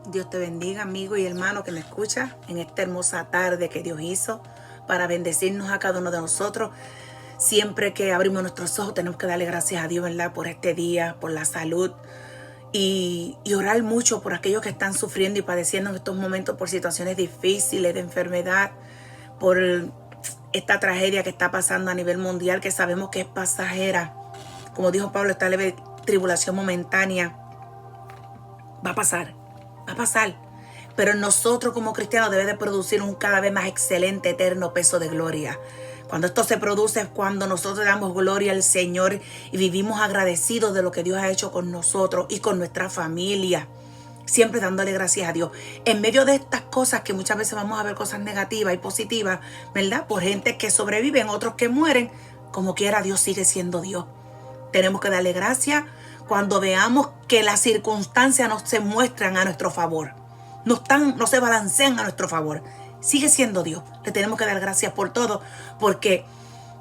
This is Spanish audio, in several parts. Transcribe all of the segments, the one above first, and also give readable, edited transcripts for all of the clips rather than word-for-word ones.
Dios te bendiga, amigo y hermano que me escucha en esta hermosa tarde que Dios hizo para bendecirnos a cada uno de nosotros. Siempre que abrimos nuestros ojos tenemos que darle gracias a Dios, ¿verdad? Por este día, por la salud y orar mucho por aquellos que están sufriendo y padeciendo en estos momentos por situaciones difíciles de enfermedad, por esta tragedia que está pasando a nivel mundial, que sabemos que es pasajera. Como dijo Pablo, esta leve tribulación momentánea va a pasar. Pero en nosotros como cristianos debe de producir un cada vez más excelente, eterno peso de gloria. Cuando esto se produce es cuando nosotros damos gloria al Señor y vivimos agradecidos de lo que Dios ha hecho con nosotros y con nuestra familia. Siempre dándole gracias a Dios. En medio de estas cosas que muchas veces vamos a ver cosas negativas y positivas, ¿verdad? Por gente que sobreviven, otros que mueren, como quiera Dios sigue siendo Dios. Tenemos que darle gracias cuando veamos que las circunstancias no se muestran a nuestro favor. No se balancean a nuestro favor. Sigue siendo Dios. Le tenemos que dar gracias por todo, porque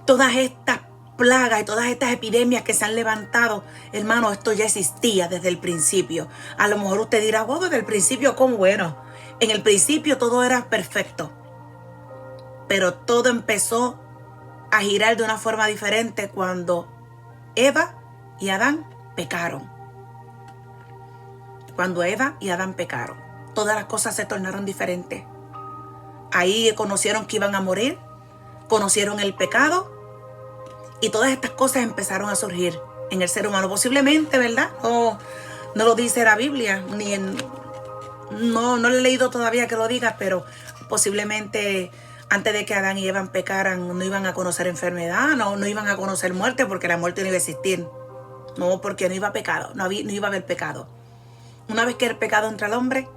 todas estas plagas y todas estas epidemias que se han levantado, hermano, esto ya existía desde el principio. A lo mejor usted dirá, desde el principio, ¿cómo? Bueno, en el principio todo era perfecto, pero todo empezó a girar de una forma diferente cuando Eva y Adán pecaron. Cuando Eva y Adán pecaron, todas las cosas se tornaron diferentes. Ahí conocieron que iban a morir, conocieron el pecado y todas estas cosas empezaron a surgir en el ser humano. Posiblemente, ¿verdad? No lo dice la Biblia, no lo he leído todavía que lo diga, pero posiblemente antes de que Adán y Eva pecaran no iban a conocer enfermedad, no iban a conocer muerte, porque la muerte no iba a existir. No, porque no iba a haber pecado. Una vez que el pecado entra al hombre,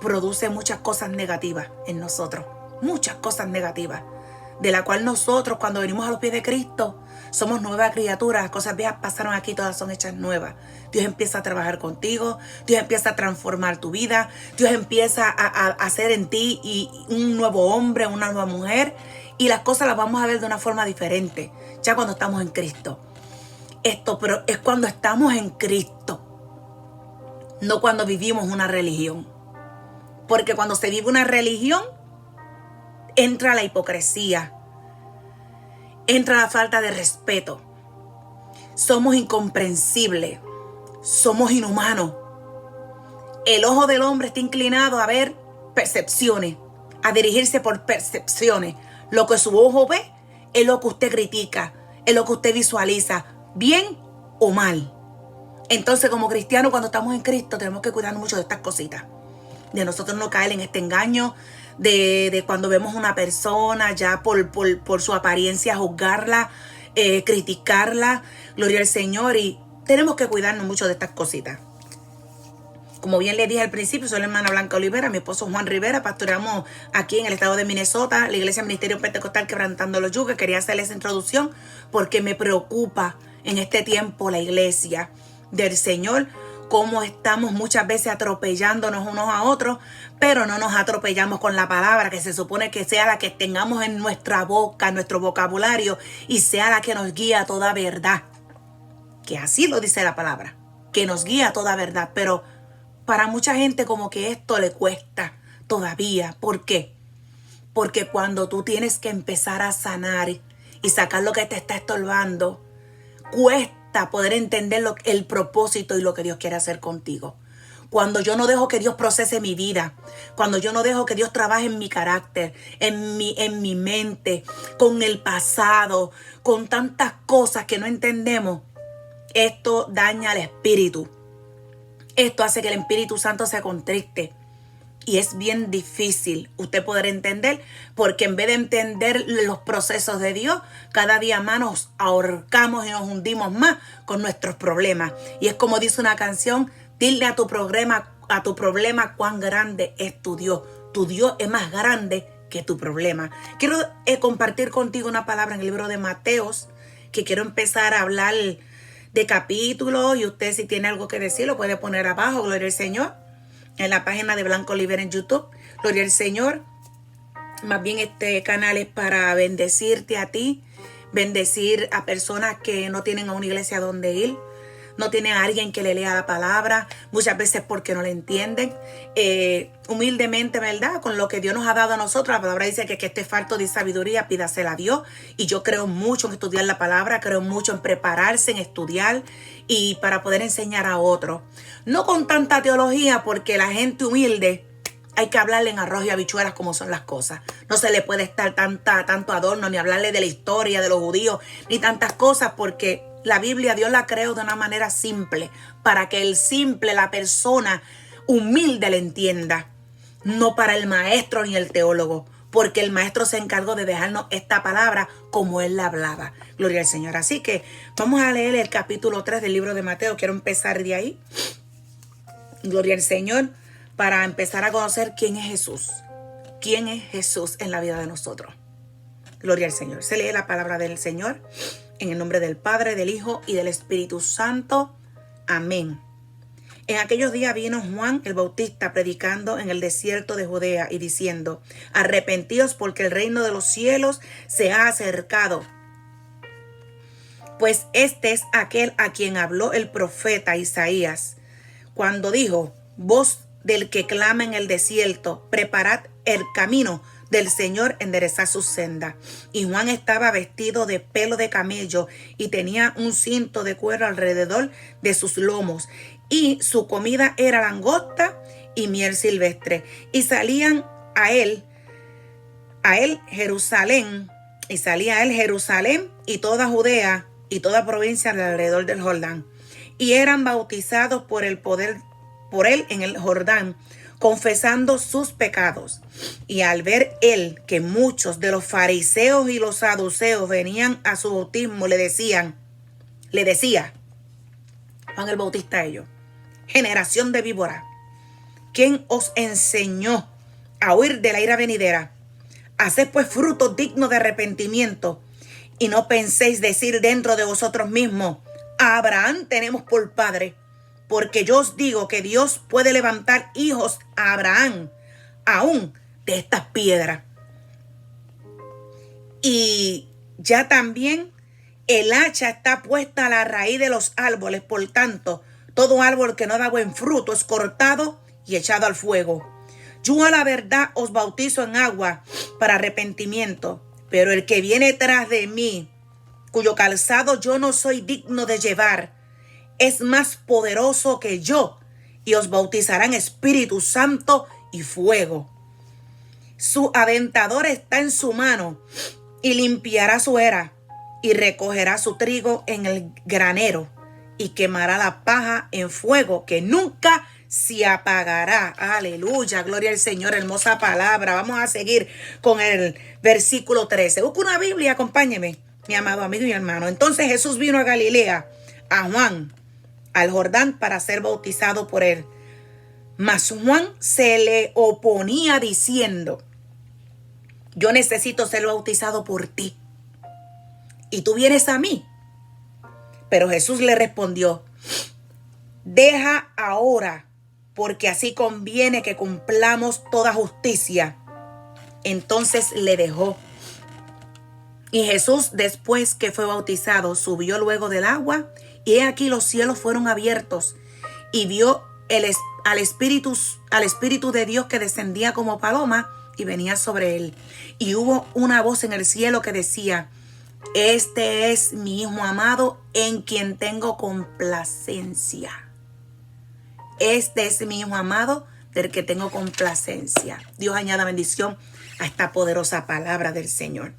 produce muchas cosas negativas en nosotros. Muchas cosas negativas. De la cual nosotros, cuando venimos a los pies de Cristo, somos nuevas criaturas. Las cosas viejas pasaron aquí, todas son hechas nuevas. Dios empieza a trabajar contigo. Dios empieza a transformar tu vida. Dios empieza a hacer en ti un nuevo hombre, una nueva mujer. Y las cosas las vamos a ver de una forma diferente, ya cuando estamos en Cristo. Pero es cuando estamos en Cristo, no cuando vivimos una religión. Porque cuando se vive una religión, entra la hipocresía, entra la falta de respeto. Somos incomprensibles, somos inhumanos. El ojo del hombre está inclinado a ver percepciones, a dirigirse por percepciones. Lo que su ojo ve es lo que usted critica, es lo que usted visualiza, bien o mal. Entonces, como cristianos, cuando estamos en Cristo, tenemos que cuidar mucho de estas cositas. De nosotros no caer en este engaño, de cuando vemos una persona ya por su apariencia juzgarla, criticarla, gloria al Señor, y tenemos que cuidarnos mucho de estas cositas. Como bien les dije al principio, soy la hermana Blanca Olivera, mi esposo Juan Rivera, pastoreamos aquí en el estado de Minnesota, la Iglesia Ministerio Pentecostal Quebrantando los Yugos. Quería hacerles esa introducción porque me preocupa en este tiempo la iglesia del Señor, cómo estamos muchas veces atropellándonos unos a otros, pero no nos atropellamos con la palabra, que se supone que sea la que tengamos en nuestra boca, en nuestro vocabulario, y sea la que nos guía a toda verdad. Que así lo dice la palabra, que nos guía a toda verdad, pero para mucha gente como que esto le cuesta todavía. ¿Por qué? Porque cuando tú tienes que empezar a sanar y sacar lo que te está estorbando, cuesta poder entender el propósito y lo que Dios quiere hacer contigo. Cuando yo no dejo que Dios procese mi vida, cuando yo no dejo que Dios trabaje en mi carácter, en mi mente, con el pasado, con tantas cosas que no entendemos, esto daña al espíritu. Esto hace que el Espíritu Santo se contriste. Y es bien difícil usted poder entender, porque en vez de entender los procesos de Dios, cada día más nos ahorcamos y nos hundimos más con nuestros problemas. Y es como dice una canción, dile a tu problema cuán grande es tu Dios. Tu Dios es más grande que tu problema. Quiero compartir contigo una palabra en el libro de Mateos, que quiero empezar a hablar de capítulos, y usted, si tiene algo que decir, lo puede poner abajo, gloria al Señor, en la página de Blanca Olivera en YouTube, gloria al Señor. Más bien este canal es para bendecirte a ti, bendecir a personas que no tienen a una iglesia donde ir, no tienen a alguien que le lea la palabra, muchas veces porque no la entienden. Humildemente, ¿verdad? Con lo que Dios nos ha dado a nosotros, la palabra dice que esté falto de sabiduría, pídasela a Dios. Y yo creo mucho en estudiar la palabra, creo mucho en prepararse, en estudiar y para poder enseñar a otros. No con tanta teología, porque la gente humilde hay que hablarle en arroz y habichuelas como son las cosas. No se le puede estar tanto adorno, ni hablarle de la historia de los judíos, ni tantas cosas, porque la Biblia Dios la creó de una manera simple, para que el simple, la persona humilde le entienda. No para el maestro ni el teólogo, porque el maestro se encargó de dejarnos esta palabra como él la hablaba. Gloria al Señor. Así que vamos a leer el capítulo 3 del libro de Mateo. Quiero empezar de ahí. Gloria al Señor. Para empezar a conocer quién es Jesús. ¿Quién es Jesús en la vida de nosotros? Gloria al Señor. Se lee la palabra del Señor en el nombre del Padre, del Hijo y del Espíritu Santo. Amén. En aquellos días vino Juan el Bautista predicando en el desierto de Judea y diciendo: arrepentíos, porque el reino de los cielos se ha acercado. Pues este es aquel a quien habló el profeta Isaías, cuando dijo: voz del que clama en el desierto, preparad el camino del Señor, enderezad su senda. Y Juan estaba vestido de pelo de camello y tenía un cinto de cuero alrededor de sus lomos, y su comida era langosta y miel silvestre. Y salía a él Jerusalén y toda Judea y toda provincia alrededor del Jordán, y eran bautizados por él en el Jordán, confesando sus pecados. Y al ver él que muchos de los fariseos y los saduceos venían a su bautismo, le decía Juan el Bautista a ellos: generación de víbora, ¿quién os enseñó a huir de la ira venidera? Haced pues frutos dignos de arrepentimiento, y no penséis decir dentro de vosotros mismos: a Abraham tenemos por padre. Porque yo os digo que Dios puede levantar hijos a Abraham, aún de estas piedras. Y ya también el hacha está puesta a la raíz de los árboles. Por tanto, todo árbol que no da buen fruto es cortado y echado al fuego. Yo a la verdad os bautizo en agua para arrepentimiento, pero el que viene tras de mí, cuyo calzado yo no soy digno de llevar, es más poderoso que yo, y os bautizará en Espíritu Santo y fuego. Su aventador está en su mano, y limpiará su era, y recogerá su trigo en el granero, y quemará la paja en fuego que nunca se apagará. Aleluya, gloria al Señor, hermosa palabra. Vamos a seguir con el versículo 13. Busca una Biblia, acompáñeme, mi amado amigo y hermano. Entonces Jesús vino a Galilea, a Juan, al Jordán, para ser bautizado por él. Mas Juan se le oponía diciendo: yo necesito ser bautizado por ti, y tú vienes a mí. Pero Jesús le respondió: deja ahora, porque así conviene que cumplamos toda justicia. Entonces le dejó. Y Jesús, después que fue bautizado, subió luego del agua, y he aquí los cielos fueron abiertos, y vio al Espíritu de Dios que descendía como paloma y venía sobre él. Y hubo una voz en el cielo que decía: este es mi Hijo amado, en quien tengo complacencia. Este es mi Hijo amado, del que tengo complacencia. Dios añada bendición a esta poderosa palabra del Señor.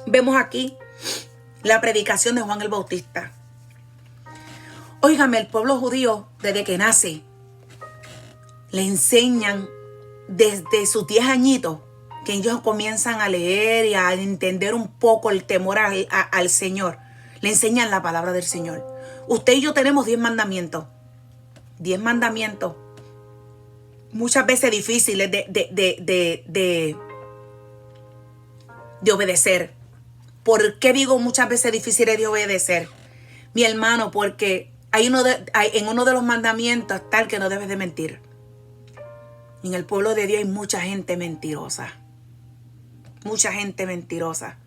Vemos aquí la predicación de Juan el Bautista. Óigame, el pueblo judío, desde que nace, le enseñan desde sus 10 añitos, que ellos comienzan a leer y a entender un poco el temor al Señor. Le enseñan la palabra del Señor. Usted y yo tenemos 10 mandamientos. 10 mandamientos. Muchas veces difíciles de obedecer. ¿Por qué digo muchas veces difíciles de obedecer? Mi hermano, porque en uno de los mandamientos está el que no debes de mentir. En el pueblo de Dios hay mucha gente mentirosa. Mucha gente mentirosa.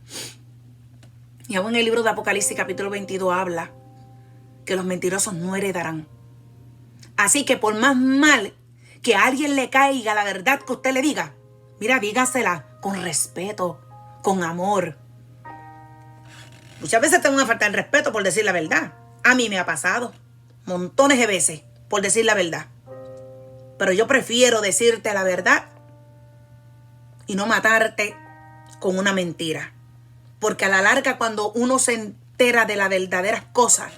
Y aún en el libro de Apocalipsis capítulo 22 habla que los mentirosos no heredarán. Así que por más mal que a alguien le caiga la verdad que usted le diga, mira, dígasela con respeto, con amor. Muchas veces tengo una falta de respeto por decir la verdad. A mí me ha pasado montones de veces por decir la verdad. Pero yo prefiero decirte la verdad y no matarte con una mentira. Porque a la larga, cuando uno se entera de las verdaderas cosas,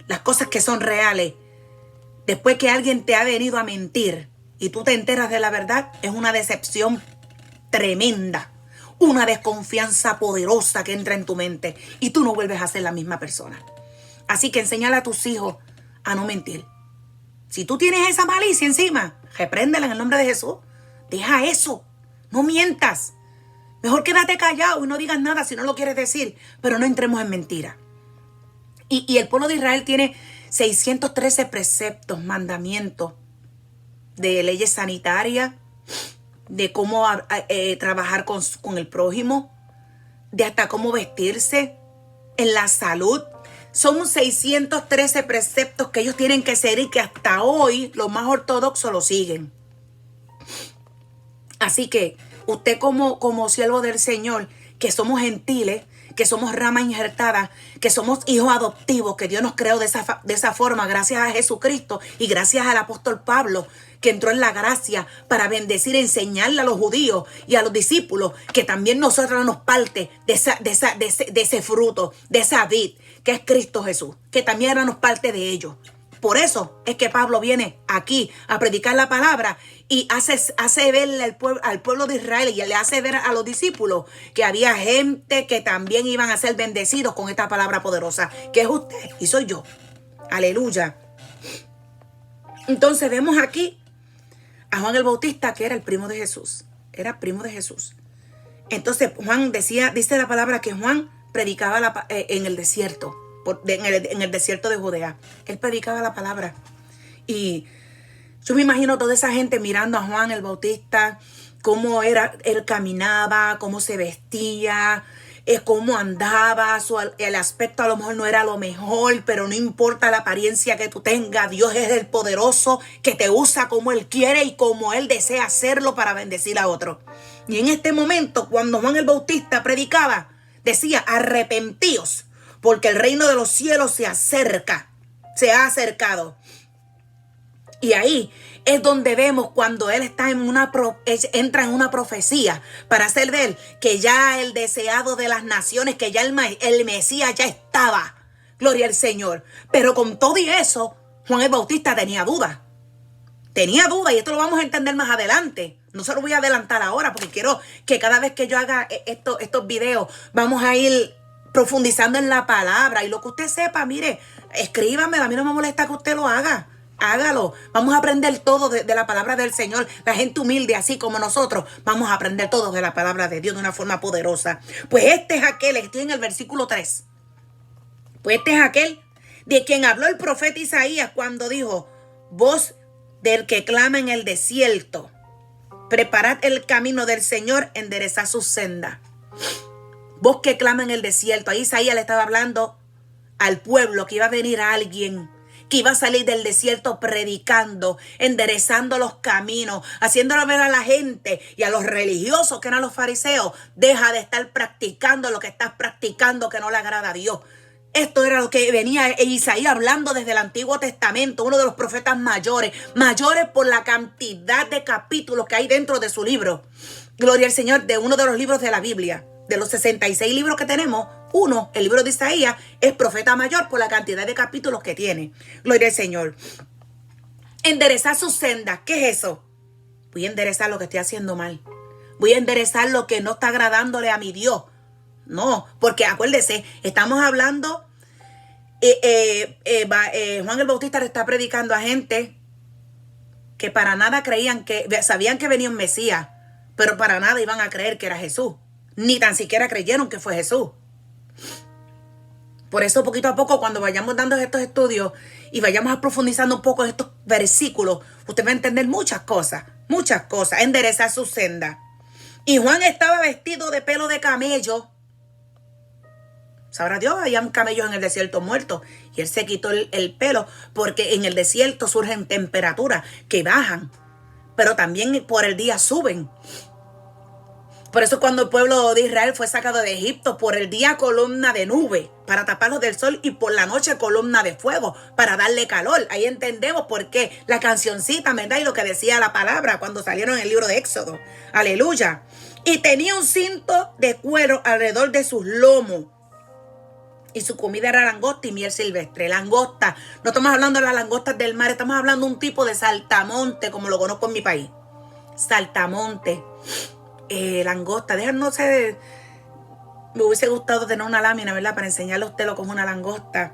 las cosas que son reales, después que alguien te ha venido a mentir y tú te enteras de la verdad, es una decepción tremenda. Una desconfianza poderosa que entra en tu mente y tú no vuelves a ser la misma persona. Así que enséñale a tus hijos a no mentir. Si tú tienes esa malicia encima, repréndela en el nombre de Jesús. Deja eso. No mientas. Mejor quédate callado y no digas nada si no lo quieres decir, pero no entremos en mentira. Y el pueblo de Israel tiene 613 preceptos, mandamientos de leyes sanitarias, de cómo trabajar con el prójimo, de hasta cómo vestirse, en la salud. Son 613 preceptos que ellos tienen que seguir y que hasta hoy los más ortodoxos lo siguen. Así que usted como siervo del Señor, que somos gentiles, que somos rama injertada, que somos hijos adoptivos, que Dios nos creó de esa forma, gracias a Jesucristo y gracias al apóstol Pablo, que entró en la gracia para bendecir, enseñarle a los judíos y a los discípulos que también nosotros nos parte de ese fruto, de esa vid, que es Cristo Jesús, que también éramos parte de ellos. Por eso es que Pablo viene aquí a predicar la palabra y hace ver al pueblo de Israel y le hace ver a los discípulos que había gente que también iban a ser bendecidos con esta palabra poderosa, que es usted y soy yo. Aleluya. Entonces vemos aquí a Juan el Bautista, que era el primo de Jesús. Era primo de Jesús. Entonces Juan dice la palabra que Juan predicaba en el desierto. En el desierto de Judea. Él predicaba la palabra. Y yo me imagino toda esa gente mirando a Juan el Bautista, cómo él caminaba, cómo se vestía, cómo andaba. El aspecto a lo mejor no era lo mejor, pero no importa la apariencia que tú tengas. Dios es el poderoso que te usa como Él quiere y como Él desea hacerlo para bendecir a otros. Y en este momento, cuando Juan el Bautista predicaba, decía: arrepentíos, porque el reino de los cielos se ha acercado. Y ahí es donde vemos cuando él está entra en una profecía para hacer de él que ya el deseado de las naciones, que ya el Mesías ya estaba. Gloria al Señor. Pero con todo y eso, Juan el Bautista tenía duda. Tenía duda, y esto lo vamos a entender más adelante. No se lo voy a adelantar ahora porque quiero que cada vez que yo haga estos videos vamos a ir profundizando en la palabra. Y lo que usted sepa, mire, escríbame. A mí no me molesta que usted lo haga. Hágalo. Vamos a aprender todo de la palabra del Señor. La gente humilde, así como nosotros, vamos a aprender todo de la palabra de Dios de una forma poderosa. Pues este es aquel, estoy en el versículo 3. Pues este es aquel de quien habló el profeta Isaías cuando dijo: voz del que clama en el desierto, preparad el camino del Señor, enderezad su senda. Vos que clama en el desierto. Ahí Isaías le estaba hablando al pueblo que iba a venir a alguien que iba a salir del desierto predicando, enderezando los caminos, haciéndolo ver a la gente y a los religiosos que eran los fariseos: deja de estar practicando lo que estás practicando que no le agrada a Dios. Esto era lo que venía Isaías hablando desde el Antiguo Testamento, uno de los profetas mayores por la cantidad de capítulos que hay dentro de su libro. Gloria al Señor, de uno de los libros de la Biblia. De los 66 libros que tenemos, el libro de Isaías, es profeta mayor por la cantidad de capítulos que tiene. Gloria al Señor. Enderezar su senda. ¿Qué es eso? Voy a enderezar lo que estoy haciendo mal. Voy a enderezar lo que no está agradándole a mi Dios. No, porque acuérdese, estamos hablando, Juan el Bautista le está predicando a gente que para nada sabían que venía un Mesías, pero para nada iban a creer que era Jesús. Ni tan siquiera creyeron que fue Jesús. Por eso poquito a poco, cuando vayamos dando estos estudios y vayamos profundizando un poco en estos versículos, usted va a entender muchas cosas. Enderezar su senda. Y Juan estaba vestido de pelo de camello. Sabrá Dios, habían camellos en el desierto muertos. Y él se quitó el pelo porque en el desierto surgen temperaturas que bajan, pero también por el día suben. Por eso cuando el pueblo de Israel fue sacado de Egipto, por el día columna de nube para taparlos del sol y por la noche columna de fuego para darle calor. Ahí entendemos por qué la cancioncita, ¿verdad? Y lo que decía la palabra cuando salieron en el libro de Éxodo. Aleluya. Y tenía un cinto de cuero alrededor de sus lomos. Y su comida era langosta y miel silvestre. Langosta. No estamos hablando de las langostas del mar. Estamos hablando de un tipo de saltamonte, como lo conozco en mi país. Saltamonte. Langosta. No sé. Me hubiese gustado tener una lámina, ¿verdad? Para enseñarle a usted lo que es una langosta.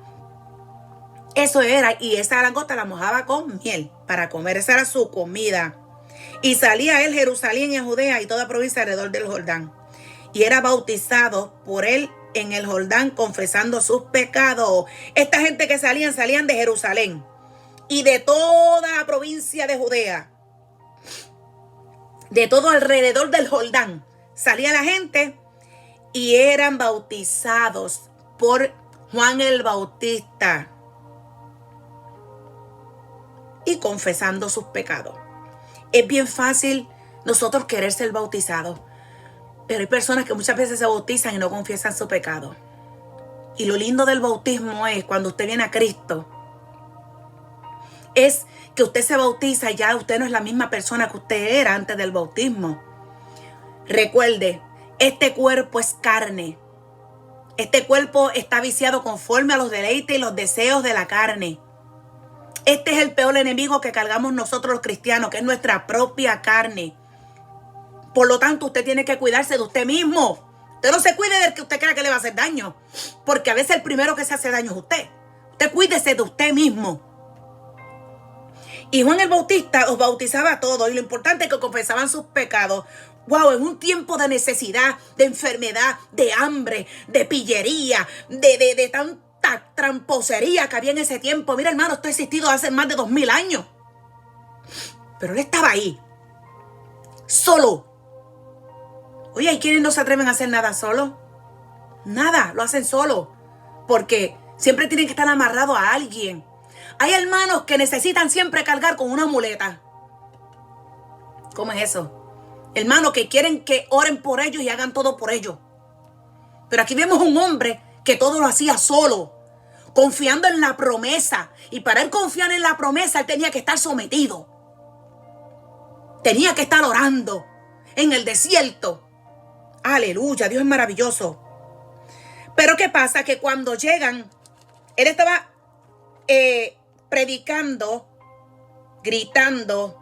Eso era. Y esa langosta la mojaba con miel para comer. Esa era su comida. Y salía él, Jerusalén y a Judea y toda provincia alrededor del Jordán. Y era bautizado por él en el Jordán, confesando sus pecados. Esta gente que salían de Jerusalén y de toda la provincia de Judea, de todo alrededor del Jordán, salía la gente y eran bautizados por Juan el Bautista y confesando sus pecados. Es bien fácil nosotros querer ser bautizados, pero hay personas que muchas veces se bautizan y no confiesan su pecado. Y lo lindo del bautismo es cuando usted viene a Cristo, es que usted se bautiza y ya usted no es la misma persona que usted era antes del bautismo. Recuerde, este cuerpo es carne. Este cuerpo está viciado conforme a los deleites y los deseos de la carne. Este es el peor enemigo que cargamos nosotros los cristianos, que es nuestra propia carne. Por lo tanto, usted tiene que cuidarse de usted mismo. Usted no se cuide del que usted crea que le va a hacer daño, porque a veces el primero que se hace daño es usted. Usted cuídese de usted mismo. Y Juan el Bautista os bautizaba a todos, y lo importante es que confesaban sus pecados. Wow, en un tiempo de necesidad, de enfermedad, de hambre, de pillería, de tanta tramposería que había en ese tiempo. Mira, hermano, esto ha existido hace más de 2000 años. Pero él estaba ahí, solo. Oye, ¿hay quienes no se atreven a hacer nada solo? Nada, lo hacen solo, porque siempre tienen que estar amarrados a alguien. Hay hermanos que necesitan siempre cargar con una muleta. ¿Cómo es eso? Hermanos que quieren que oren por ellos y hagan todo por ellos. Pero aquí vemos un hombre que todo lo hacía solo, confiando en la promesa. Y para él confiar en la promesa, él tenía que estar sometido. Tenía que estar orando en el desierto. Aleluya, Dios es maravilloso. Pero ¿qué pasa? Que cuando llegan, él estaba predicando, gritando,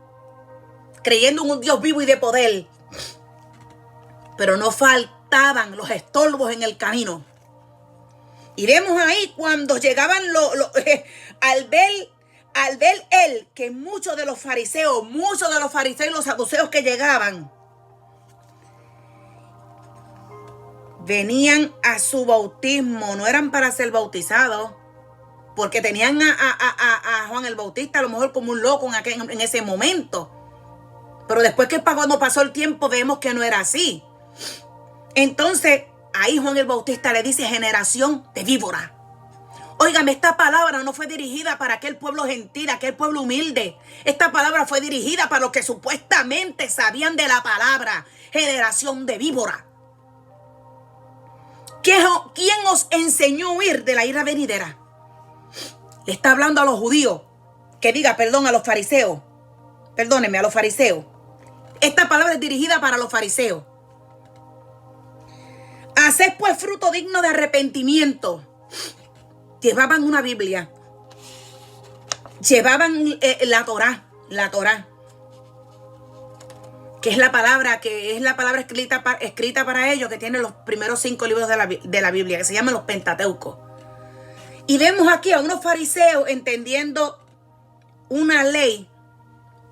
creyendo en un Dios vivo y de poder. Pero no faltaban los estorbos en el camino. Y vemos ahí cuando llegaban al ver él que muchos de los fariseos y los saduceos que llegaban venían a su bautismo, no eran para ser bautizados, porque tenían a Juan el Bautista a lo mejor como un loco en ese momento. Pero después que cuando pasó el tiempo vemos que no era así. Entonces ahí Juan el Bautista le dice: generación de víbora. Óigame, esta palabra no fue dirigida para aquel pueblo gentil, aquel pueblo humilde. Esta palabra fue dirigida para los que supuestamente sabían de la palabra. Generación de víbora. ¿Quién os enseñó a huir de la ira venidera? Le está hablando a los judíos. Que diga, perdón, a los fariseos. Perdónenme, a los fariseos. Esta palabra es dirigida para los fariseos. Haced pues fruto digno de arrepentimiento. Llevaban una Biblia. Llevaban la Torá. Que es la palabra escrita para ellos, que tiene los primeros 5 libros de la Biblia, que se llaman los Pentateucos. Y vemos aquí a unos fariseos entendiendo una ley,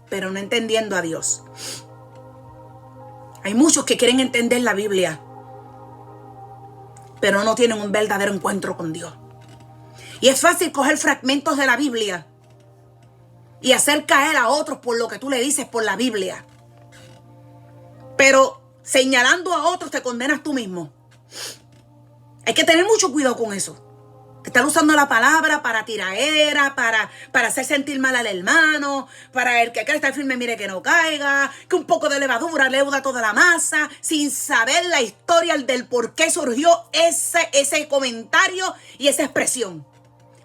pero no entendiendo a Dios. Hay muchos que quieren entender la Biblia, pero no tienen un verdadero encuentro con Dios. Y es fácil coger fragmentos de la Biblia y hacer caer a otros por lo que tú le dices por la Biblia. Pero señalando a otros te condenas tú mismo. Hay que tener mucho cuidado con eso. Están usando la palabra para tiraera, para hacer sentir mal al hermano, para el que quiere estar firme mire que no caiga, que un poco de levadura leuda toda la masa, sin saber la historia del por qué surgió ese comentario y esa expresión.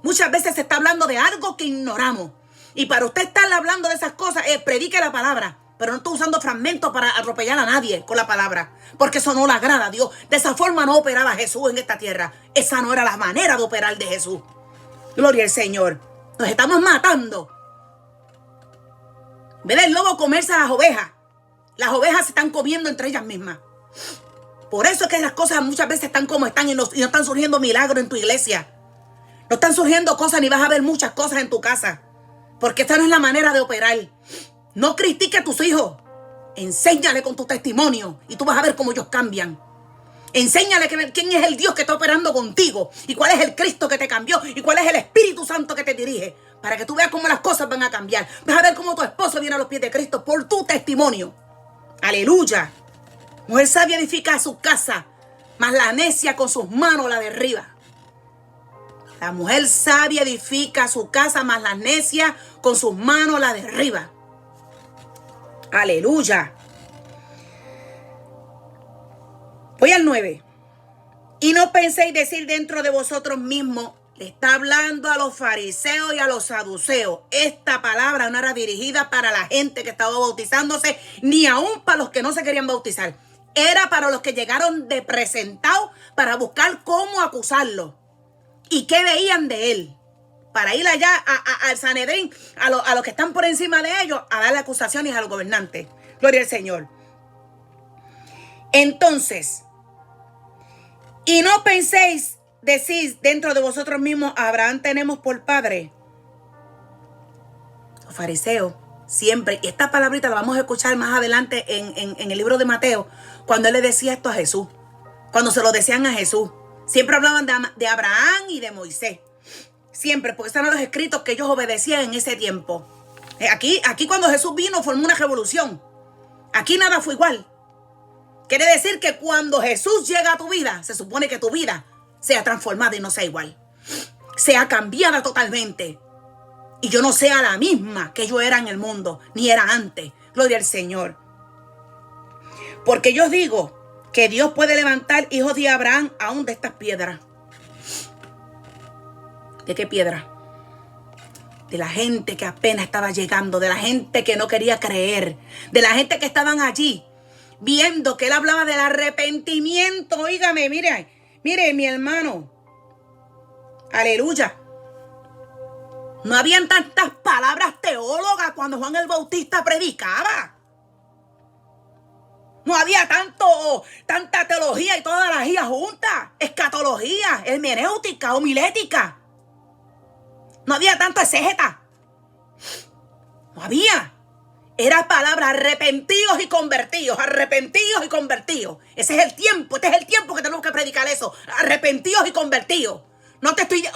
Muchas veces se está hablando de algo que ignoramos. Y para usted estar hablando de esas cosas, predique la palabra. Pero no estoy usando fragmentos para atropellar a nadie con la palabra. Porque eso no le agrada a Dios. De esa forma no operaba Jesús en esta tierra. Esa no era la manera de operar de Jesús. Gloria al Señor. Nos estamos matando. Ve el lobo comerse a las ovejas se están comiendo entre ellas mismas. Por eso es que las cosas muchas veces están como están y no están surgiendo milagros en tu iglesia. No están surgiendo cosas ni vas a ver muchas cosas en tu casa. Porque esta no es la manera de operar. No critique a tus hijos. Enséñale con tu testimonio y tú vas a ver cómo ellos cambian. Enséñale quién es el Dios que está operando contigo y cuál es el Cristo que te cambió y cuál es el Espíritu Santo que te dirige, para que tú veas cómo las cosas van a cambiar. Vas a ver cómo tu esposo viene a los pies de Cristo por tu testimonio. Aleluya. Mujer sabia edifica su casa, mas la necia con sus manos la derriba. La mujer sabia edifica su casa, mas la necia con sus manos la derriba. Aleluya. Voy al 9. Y no penséis decir dentro de vosotros mismos, le está hablando a los fariseos y a los saduceos. Esta palabra no era dirigida para la gente que estaba bautizándose, ni aún para los que no se querían bautizar. Era para los que llegaron de presentado para buscar cómo acusarlo. ¿Y qué veían de él? Para ir allá al Sanedrín, a los que están por encima de ellos, a darle acusaciones a los gobernantes. Gloria al Señor. Entonces, y no penséis, decís dentro de vosotros mismos, Abraham tenemos por padre. Los fariseos, siempre, y esta palabrita la vamos a escuchar más adelante en el libro de Mateo, cuando él le decía esto a Jesús, cuando se lo decían a Jesús. Siempre hablaban de Abraham y de Moisés. Siempre, porque están los escritos que ellos obedecían en ese tiempo. Aquí cuando Jesús vino formó una revolución. Aquí nada fue igual. Quiere decir que cuando Jesús llega a tu vida, se supone que tu vida sea transformada y no sea igual. Sea cambiada totalmente. Y yo no sea la misma que yo era en el mundo, ni era antes. Gloria al Señor. Porque yo digo que Dios puede levantar hijos de Abraham aún de estas piedras. ¿De qué piedra? De la gente que apenas estaba llegando, de la gente que no quería creer, de la gente que estaban allí viendo que él hablaba del arrepentimiento. Óigame, mire mi hermano. Aleluya. No habían tantas palabras teólogas cuando Juan el Bautista predicaba. No había tanta teología y todas las guías juntas. Escatología, hermenéutica, homilética. No había tanto exégeta. No había. Era palabra arrepentidos y convertidos. Arrepentidos y convertidos. Ese es el tiempo. Este es el tiempo que tenemos que predicar eso. Arrepentidos y convertidos. No te estoy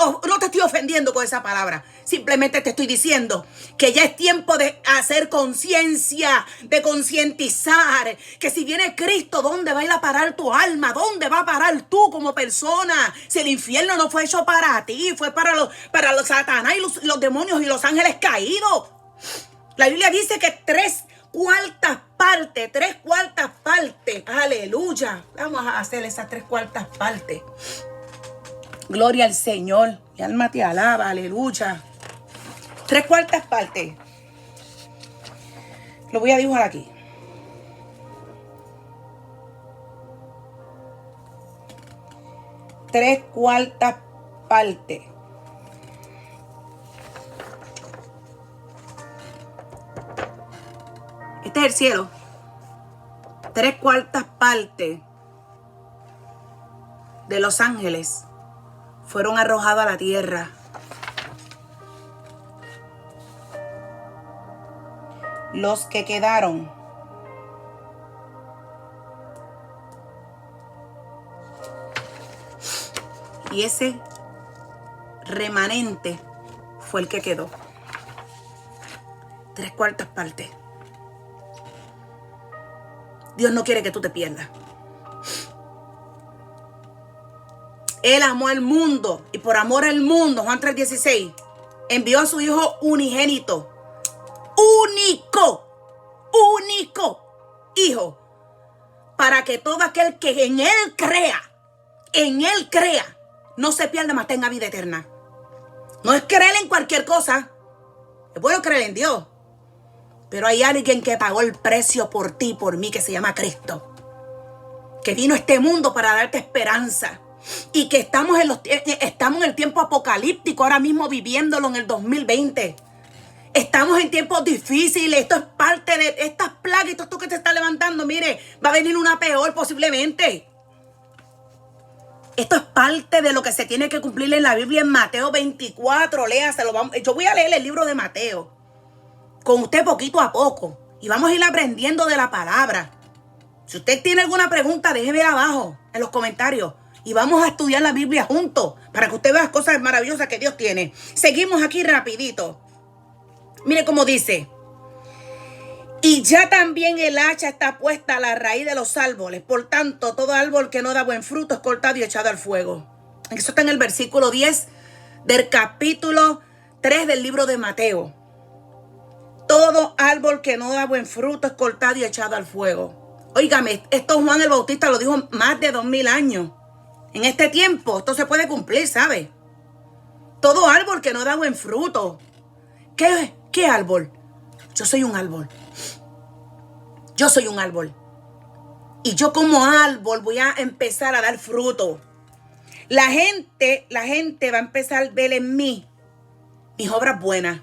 ofendiendo con esa palabra. Simplemente te estoy diciendo que ya es tiempo de hacer conciencia, de concientizar que si viene Cristo, ¿dónde va a ir a parar tu alma? ¿Dónde va a parar tú como persona? Si el infierno no fue hecho para ti, fue para los Satanás y los demonios y los ángeles caídos. La Biblia dice que 3/4 partes. Aleluya. Vamos a hacer esas 3/4 partes. Gloria al Señor. Mi alma te alaba. Aleluya. 3/4 partes. Lo voy a dibujar aquí. Tres cuartas partes. Este es el cielo. 3/4 partes de los ángeles fueron arrojados a la tierra. Los que quedaron y ese remanente fue el que quedó. 3/4 partes. Dios no quiere que tú te pierdas. Él amó al mundo y por amor al mundo, Juan 3:16, envió a su Hijo unigénito, único Hijo, para que todo aquel que en Él crea, no se pierda, mas tenga vida eterna. No es creer en cualquier cosa. Es bueno creer en Dios. Pero hay alguien que pagó el precio por ti y por mí, que se llama Cristo. Que vino a este mundo para darte esperanza. Y que estamos en el tiempo apocalíptico, ahora mismo viviéndolo en el 2020. Estamos en tiempos difíciles. Esto es parte de estas plagas y todo esto que te está levantando. Mire, va a venir una peor posiblemente. Esto es parte de lo que se tiene que cumplir en la Biblia en Mateo 24. Léaselo. Yo voy a leer el libro de Mateo con usted poquito a poco. Y vamos a ir aprendiendo de la palabra. Si usted tiene alguna pregunta, déjeme abajo en los comentarios. Y vamos a estudiar la Biblia juntos para que usted vea las cosas maravillosas que Dios tiene. Seguimos aquí rapidito. Mire cómo dice. Y ya también el hacha está puesta a la raíz de los árboles. Por tanto, todo árbol que no da buen fruto es cortado y echado al fuego. Eso está en el versículo 10 del capítulo 3 del libro de Mateo. Todo árbol que no da buen fruto es cortado y echado al fuego. Óigame, esto Juan el Bautista lo dijo más de 2000 años. En este tiempo, esto se puede cumplir, ¿sabe? Todo árbol que no da buen fruto. ¿Qué árbol? Yo soy un árbol. Yo soy un árbol. Y yo como árbol voy a empezar a dar fruto. La gente va a empezar a ver en mí mis obras buenas.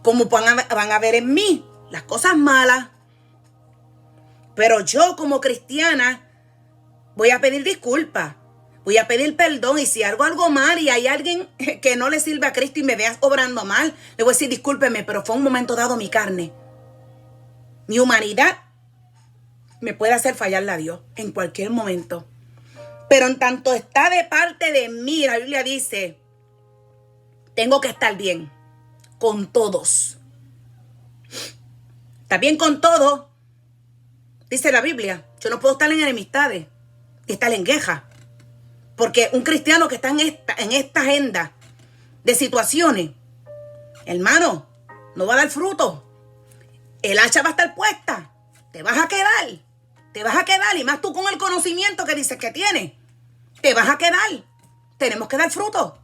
Como van a ver en mí las cosas malas. Pero yo como cristiana voy a pedir disculpas. Voy a pedir perdón. Y si hago algo mal y hay alguien que no le sirve a Cristo y me veas obrando mal, le voy a decir discúlpeme, pero fue un momento dado mi carne. Mi humanidad me puede hacer fallarle a Dios en cualquier momento. Pero en tanto está de parte de mí, la Biblia dice, tengo que estar bien con todos. ¿Está bien con todos? Dice la Biblia. Yo no puedo estar en enemistades y estar en queja. Porque un cristiano que está en esta agenda de situaciones, hermano, no va a dar fruto. El hacha va a estar puesta. Te vas a quedar. Te vas a quedar. Y más tú con el conocimiento que dices que tienes. Te vas a quedar. Tenemos que dar fruto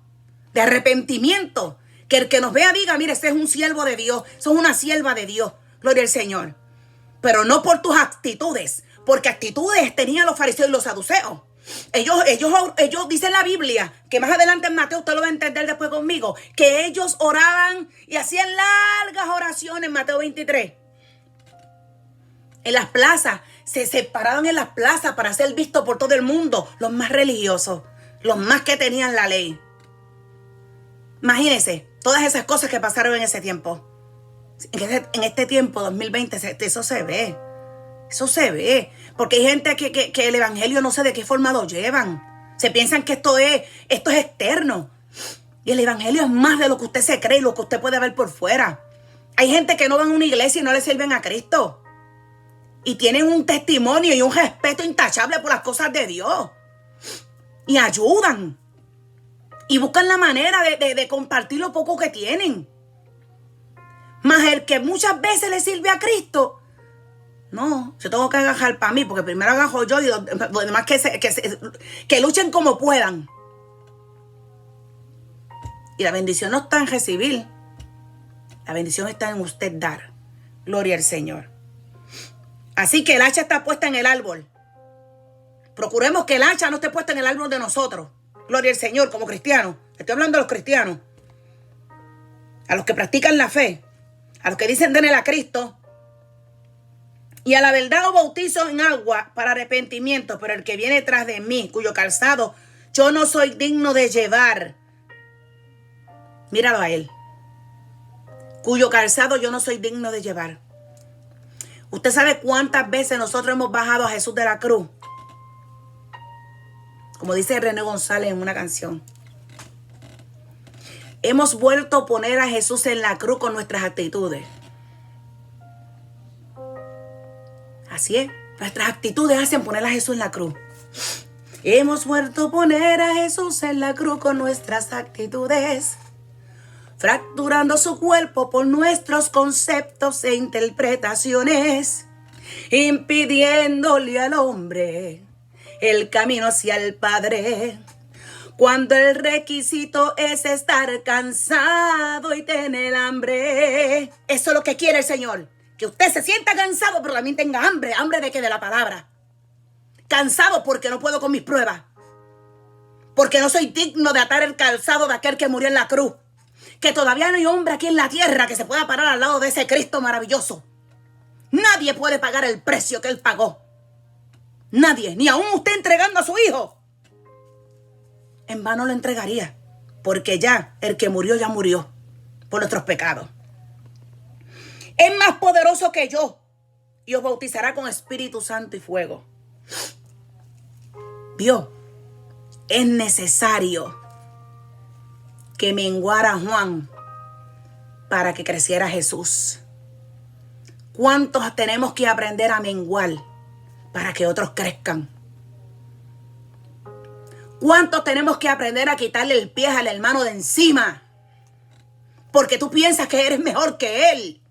de arrepentimiento. Que el que nos vea diga, mire, ese es un siervo de Dios. Sos una sierva de Dios. Gloria al Señor. Pero no por tus actitudes. Porque actitudes tenían los fariseos y los saduceos. Ellos dicen la Biblia, que más adelante en Mateo usted lo va a entender después conmigo, que ellos oraban y hacían largas oraciones en Mateo 23. En las plazas, se separaban en las plazas para ser vistos por todo el mundo, los más religiosos, los más que tenían la ley. Imagínense, todas esas cosas que pasaron en ese tiempo. En este tiempo, 2020, eso se ve. Eso se ve. Porque hay gente que el evangelio no sé de qué forma lo llevan. Se piensan que esto es externo. Y el evangelio es más de lo que usted se cree y lo que usted puede ver por fuera. Hay gente que no van a una iglesia y no le sirven a Cristo. Y tienen un testimonio y un respeto intachable por las cosas de Dios. Y ayudan. Y buscan la manera de compartir lo poco que tienen. Mas el que muchas veces le sirve a Cristo, no, yo tengo que agajar para mí, porque primero agajo yo y los demás que luchen como puedan. Y la bendición no está en recibir. La bendición está en usted dar. Gloria al Señor. Así que el hacha está puesta en el árbol. Procuremos que el hacha no esté puesta en el árbol de nosotros. Gloria al Señor, como cristianos. Estoy hablando a los cristianos. A los que practican la fe. A los que dicen denle a Cristo. Y a la verdad os bautizo en agua para arrepentimiento, pero el que viene tras de mí, cuyo calzado yo no soy digno de llevar. Míralo a él. Cuyo calzado yo no soy digno de llevar. ¿Usted sabe cuántas veces nosotros hemos bajado a Jesús de la cruz? Como dice René González en una canción. Hemos vuelto a poner a Jesús en la cruz con nuestras actitudes. Así es. Nuestras actitudes hacen poner a Jesús en la cruz. Hemos vuelto a poner a Jesús en la cruz con nuestras actitudes, fracturando su cuerpo por nuestros conceptos e interpretaciones, impidiéndole al hombre el camino hacia el Padre, cuando el requisito es estar cansado y tener hambre. Eso es lo que quiere el Señor, que usted se sienta cansado, pero también tenga hambre. ¿Hambre de qué? De la palabra. Cansado porque no puedo con mis pruebas, porque no soy digno de atar el calzado de aquel que murió en la cruz, que todavía no hay hombre aquí en la tierra que se pueda parar al lado de ese Cristo maravilloso. Nadie puede pagar el precio que Él pagó. Nadie, ni aún usted entregando a su hijo. En vano lo entregaría, porque ya el que murió ya murió por nuestros pecados. Es más poderoso que yo y os bautizará con Espíritu Santo y fuego. ¿Vio? Es necesario que menguara Juan para que creciera Jesús. ¿Cuántos tenemos que aprender a menguar para que otros crezcan? ¿Cuántos tenemos que aprender a quitarle el pie al hermano de encima? Porque tú piensas que eres mejor que él.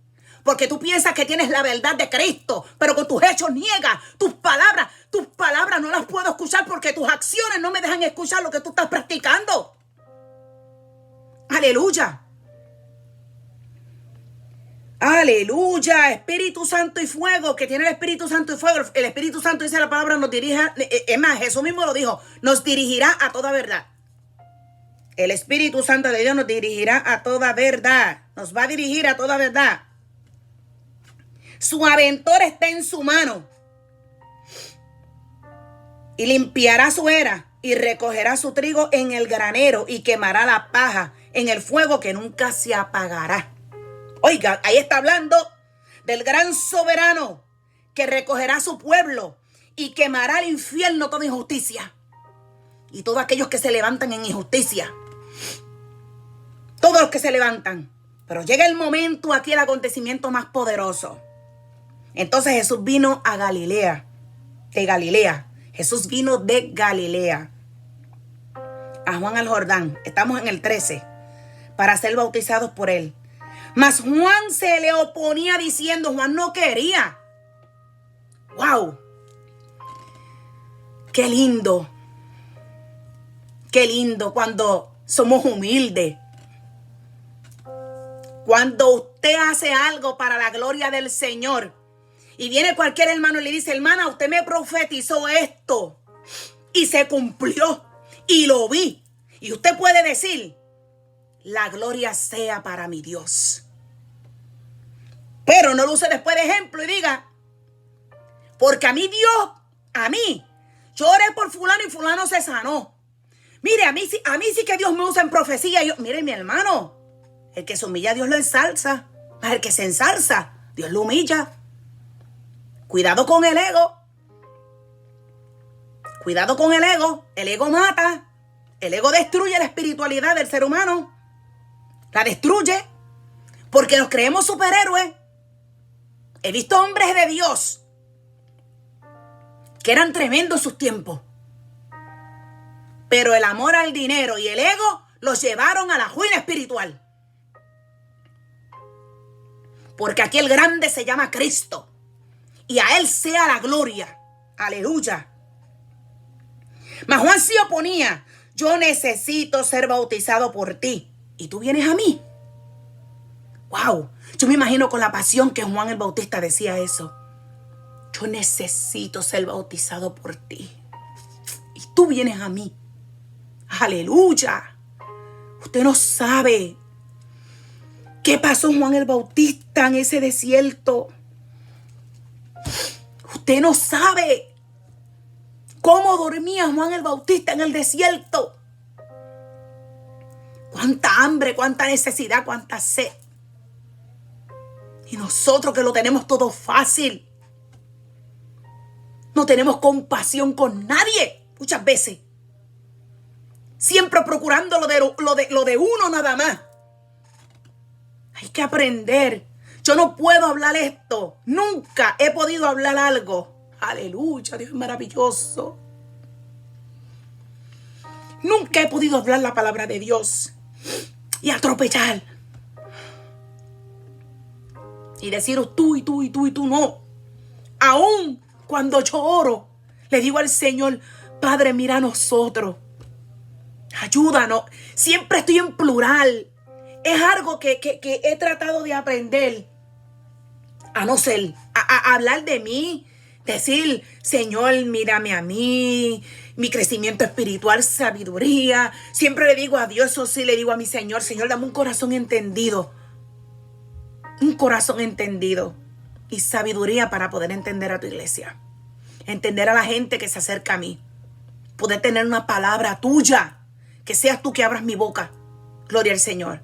Porque tú piensas que tienes la verdad de Cristo, pero con tus hechos niegas. Tus palabras no las puedo escuchar porque tus acciones no me dejan escuchar lo que tú estás practicando. Aleluya. Aleluya. Espíritu Santo y fuego, que tiene el Espíritu Santo y fuego. El Espíritu Santo, dice la palabra, nos dirige. Es más, Jesús mismo lo dijo, nos dirigirá a toda verdad. El Espíritu Santo de Dios nos dirigirá a toda verdad. Nos va a dirigir a toda verdad. Su aventor está en su mano. Y limpiará su era y recogerá su trigo en el granero y quemará la paja en el fuego que nunca se apagará. Oiga, ahí está hablando del gran soberano que recogerá a su pueblo y quemará al infierno toda injusticia. Y todos aquellos que se levantan en injusticia. Todos los que se levantan. Pero llega el momento aquí, el acontecimiento más poderoso. Entonces Jesús vino a Galilea, de Galilea. Jesús vino de Galilea a Juan al Jordán. Estamos en el 13. Para ser bautizados por él. Mas Juan se le oponía diciendo, Juan no quería. ¡Wow! ¡Qué lindo! ¡Qué lindo cuando somos humildes! Cuando usted hace algo para la gloria del Señor y viene cualquier hermano y le dice, hermana, usted me profetizó esto y se cumplió y lo vi. Y usted puede decir, la gloria sea para mi Dios. Pero no lo use después de ejemplo y diga, porque a mí Dios, yo oré por fulano y fulano se sanó. Mire, a mí sí que Dios me usa en profecía. Mire, mi hermano, el que se humilla, Dios lo ensalza. El que se ensalza, Dios lo humilla. Cuidado con el ego. Cuidado con el ego. El ego mata. El ego destruye la espiritualidad del ser humano. La destruye. Porque nos creemos superhéroes. He visto hombres de Dios que eran tremendos en sus tiempos. Pero el amor al dinero y el ego los llevaron a la ruina espiritual. Porque aquí el grande se llama Cristo. Y a Él sea la gloria. Aleluya. Mas Juan se oponía. Yo necesito ser bautizado por ti. ¿Y tú vienes a mí? Wow. Yo me imagino con la pasión que Juan el Bautista decía eso. Yo necesito ser bautizado por ti. Y tú vienes a mí. Aleluya. Usted no sabe qué pasó Juan el Bautista en ese desierto. Usted no sabe cómo dormía Juan el Bautista en el desierto. Cuánta hambre, cuánta necesidad, cuánta sed. Y nosotros que lo tenemos todo fácil. No tenemos compasión con nadie muchas veces. Siempre procurando lo de uno nada más. Hay que aprender. Yo no puedo hablar esto. Nunca he podido hablar algo. Aleluya, Dios es maravilloso. Nunca he podido hablar la palabra de Dios y atropellar. Y decir tú y tú y tú y tú no. Aún cuando yo oro, le digo al Señor, Padre, mira a nosotros. Ayúdanos. Siempre estoy en plural. Es algo que he tratado de aprender. A no ser, a hablar de mí. Decir, Señor, mírame a mí. Mi crecimiento espiritual, sabiduría. Siempre le digo a Dios, eso sí le digo a mi Señor, Señor, dame un corazón entendido. Un corazón entendido. Y sabiduría para poder entender a tu iglesia. Entender a la gente que se acerca a mí. Poder tener una palabra tuya. Que seas tú que abras mi boca. Gloria al Señor.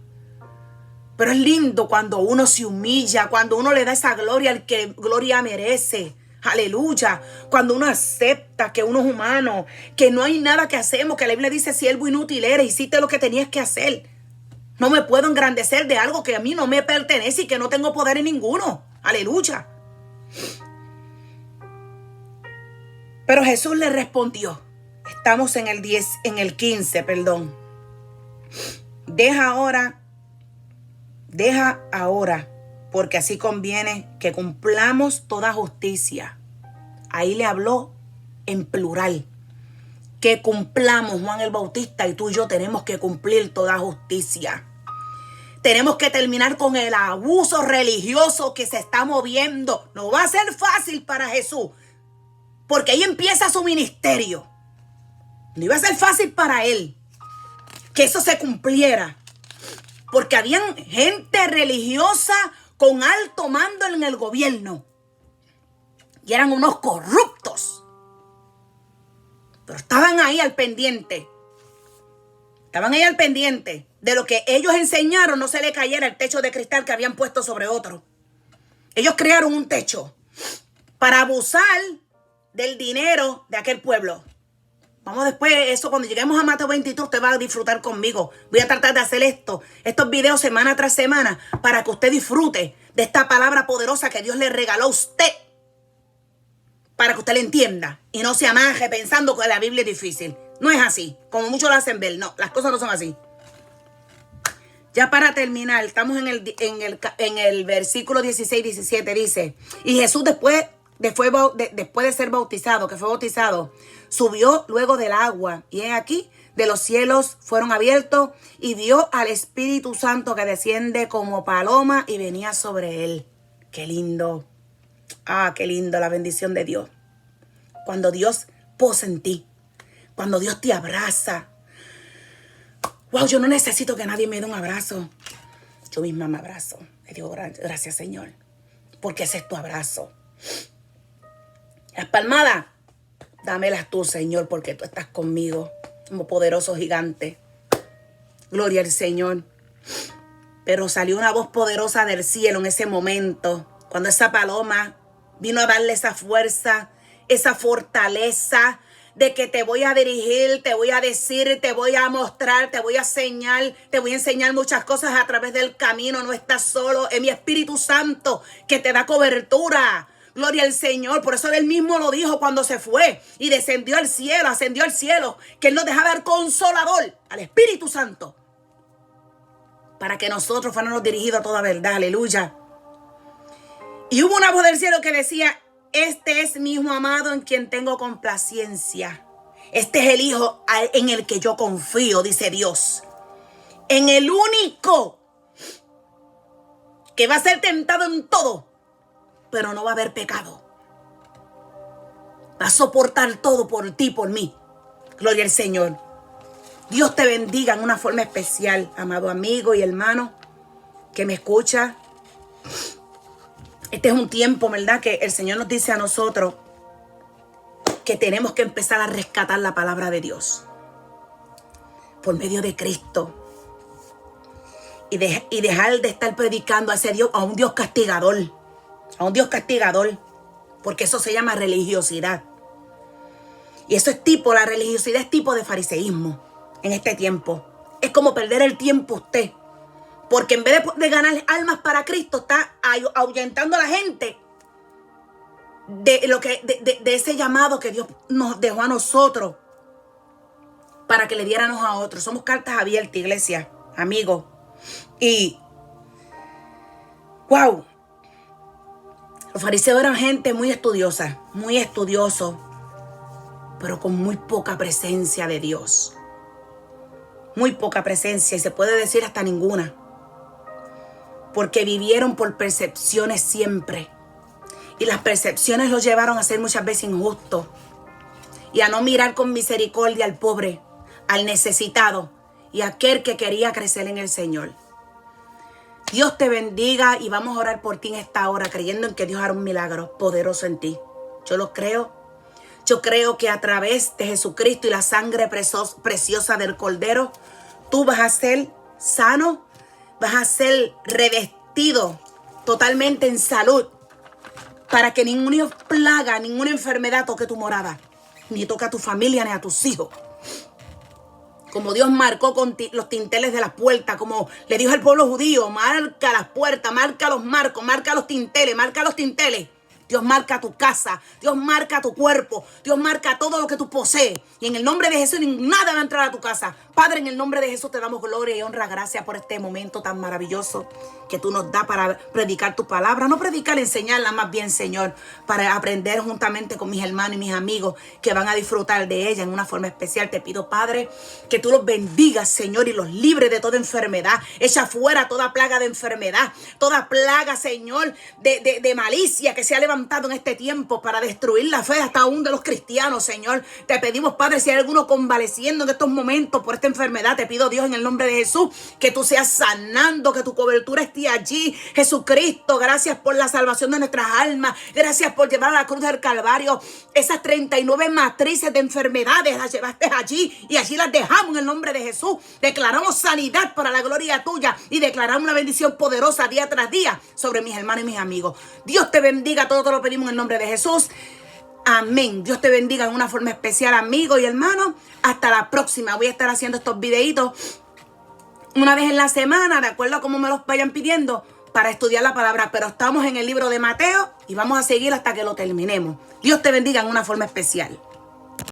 Pero es lindo cuando uno se humilla. Cuando uno le da esa gloria al que gloria merece. Aleluya. Cuando uno acepta que uno es humano. Que no hay nada que hacemos. Que la Biblia dice, siervo inútil eres. Hiciste lo que tenías que hacer. No me puedo engrandecer de algo que a mí no me pertenece y que no tengo poder en ninguno. Aleluya. Pero Jesús le respondió. Estamos en el 15, perdón. Deja ahora, porque así conviene que cumplamos toda justicia. Ahí le habló en plural. Que cumplamos, Juan el Bautista y tú y yo tenemos que cumplir toda justicia. Tenemos que terminar con el abuso religioso que se está moviendo. No va a ser fácil para Jesús, porque ahí empieza su ministerio. No iba a ser fácil para él que eso se cumpliera, porque habían gente religiosa con alto mando en el gobierno y eran unos corruptos, pero estaban ahí al pendiente. Estaban ahí al pendiente de lo que ellos enseñaron, no se le cayera el techo de cristal que habían puesto sobre otro. Ellos crearon un techo para abusar del dinero de aquel pueblo. Vamos después, eso cuando lleguemos a Mateo 23, usted va a disfrutar conmigo. Voy a tratar de hacer estos videos semana tras semana, para que usted disfrute de esta palabra poderosa que Dios le regaló a usted. Para que usted le entienda y no se amaje pensando que la Biblia es difícil. No es así, como muchos lo hacen ver. No, las cosas no son así. Ya para terminar, estamos en el versículo 16-17, dice, y Jesús después de ser bautizado, que fue bautizado, subió luego del agua, y he aquí, de los cielos fueron abiertos, y vio al Espíritu Santo que desciende como paloma y venía sobre él. ¡Qué lindo! ¡Ah, qué lindo la bendición de Dios! Cuando Dios posa en ti, cuando Dios te abraza. ¡Wow! Yo no necesito que nadie me dé un abrazo. Yo misma me abrazo. Le digo, gracias, Señor, porque ese es tu abrazo. Las palmadas, dámelas tú, Señor, porque tú estás conmigo como poderoso gigante. Gloria al Señor. Pero salió una voz poderosa del cielo en ese momento, cuando esa paloma vino a darle esa fuerza, esa fortaleza de que te voy a dirigir, te voy a decir, te voy a mostrar, te voy a enseñar muchas cosas a través del camino. No estás solo, es mi Espíritu Santo que te da cobertura. Gloria al Señor. Por eso él mismo lo dijo cuando se fue y descendió al cielo, ascendió al cielo, que él nos dejaba el Consolador, al Espíritu Santo, para que nosotros fuéramos dirigidos a toda verdad. Aleluya. Y hubo una voz del cielo que decía, este es mi hijo amado en quien tengo complacencia. Este es el hijo en el que yo confío, dice Dios. En el único que va a ser tentado en todo, pero no va a haber pecado. Va a soportar todo por ti, por mí. Gloria al Señor. Dios te bendiga en una forma especial, amado amigo y hermano que me escucha. Este es un tiempo, ¿verdad?, que el Señor nos dice a nosotros que tenemos que empezar a rescatar la palabra de Dios por medio de Cristo. Y dejar de estar predicando a ese Dios, a un Dios castigador. A un Dios castigador. Porque eso se llama religiosidad. Y eso es la religiosidad es tipo de fariseísmo en este tiempo. Es como perder el tiempo usted. Porque en vez de ganar almas para Cristo, está ahuyentando a la gente de ese llamado que Dios nos dejó a nosotros para que le diéramos a otros. Somos cartas abiertas, iglesia, amigos. Y, wow, los fariseos eran gente muy estudiosa, muy estudioso, pero con muy poca presencia de Dios. Muy poca presencia, y se puede decir hasta ninguna. Porque vivieron por percepciones siempre. Y las percepciones los llevaron a ser muchas veces injustos. Y a no mirar con misericordia al pobre, al necesitado y a aquel que quería crecer en el Señor. Dios te bendiga y vamos a orar por ti en esta hora, creyendo en que Dios hará un milagro poderoso en ti. Yo lo creo. Yo creo que a través de Jesucristo y la sangre preciosa del Cordero, tú vas a ser sano, vas a ser revestido totalmente en salud, para que ninguna plaga, ninguna enfermedad toque tu morada, ni toque a tu familia, ni a tus hijos. Como Dios marcó con los tinteles de las puertas, como le dijo al pueblo judío, marca las puertas, marca los marcos, marca los tinteles, marca los tinteles. Dios marca tu casa, Dios marca tu cuerpo, Dios marca todo lo que tú posees. Y en el nombre de Jesús nada va a entrar a tu casa. Padre, en el nombre de Jesús te damos gloria y honra, gracias por este momento tan maravilloso que tú nos das para predicar tu palabra. No predicar, enseñarla más bien, Señor, para aprender juntamente con mis hermanos y mis amigos que van a disfrutar de ella en una forma especial. Te pido, Padre, que tú los bendigas, Señor, y los libres de toda enfermedad. Echa fuera toda plaga de enfermedad, toda plaga, Señor, de malicia que se ha levantado en este tiempo para destruir la fe hasta aún de los cristianos, Señor. Te pedimos, Padre, si hay alguno convaleciendo en estos momentos por esta enfermedad, te pido, Dios, en el nombre de Jesús, que tú seas sanando, que tu cobertura esté allí. Jesucristo, gracias por la salvación de nuestras almas. Gracias por llevar a la cruz del Calvario esas 39 matrices de enfermedades, las llevaste allí y allí las dejamos en el nombre de Jesús. Declaramos sanidad para la gloria tuya y declaramos una bendición poderosa día tras día sobre mis hermanos y mis amigos. Dios te bendiga, todo te lo pedimos en el nombre de Jesús. Amén. Dios te bendiga en una forma especial, amigo y hermano. Hasta la próxima. Voy a estar haciendo estos videitos una vez en la semana, de acuerdo a cómo me los vayan pidiendo, para estudiar la palabra. Pero estamos en el libro de Mateo y vamos a seguir hasta que lo terminemos. Dios te bendiga en una forma especial.